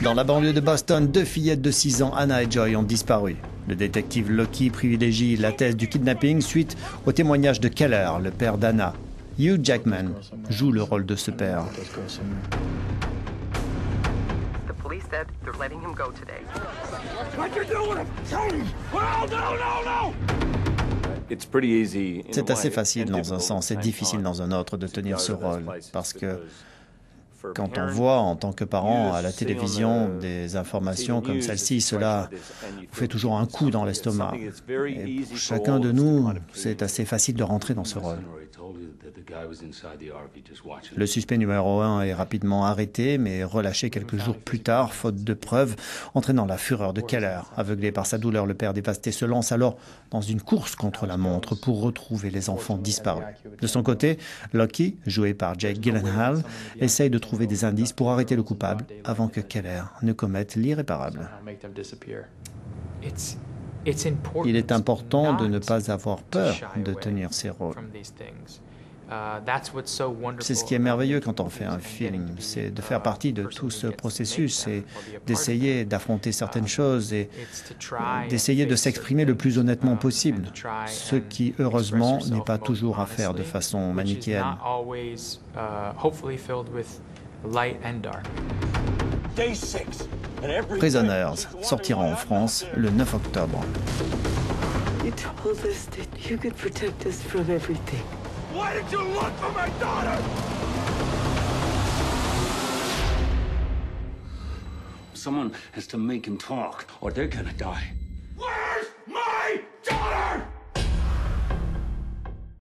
Dans la banlieue de Boston, deux fillettes de 6 ans, Anna et Joy, ont disparu. Le détective Loki privilégie la thèse du kidnapping suite au témoignage de Keller, le père d'Anna. Hugh Jackman joue le rôle de ce père. C'est assez facile dans un sens et difficile dans un autre de tenir ce rôle, parce que quand on voit en tant que parent à la télévision des informations comme celle-ci, cela vous fait toujours un coup dans l'estomac. Et pour chacun de nous, c'est assez facile de rentrer dans ce rôle. Le suspect numéro 1 est rapidement arrêté, mais relâché quelques jours plus tard, faute de preuves, entraînant la fureur de Keller. Aveuglé par sa douleur, le père dévasté se lance alors dans une course contre la montre pour retrouver les enfants disparus. De son côté, Loki, joué par Jake Gyllenhaal, essaye de trouver des indices pour arrêter le coupable avant que Keller ne commette l'irréparable. Il est important de ne pas avoir peur de tenir ces rôles. C'est ce qui est merveilleux quand on fait un film, c'est de faire partie de tout ce processus et d'essayer d'affronter certaines choses et d'essayer de s'exprimer le plus honnêtement possible, ce qui, heureusement, n'est pas toujours à faire de façon manichéenne. Prisoners sortira en France le 9 octobre. Why did you look for my daughter? Someone has to make him talk, or they're gonna die.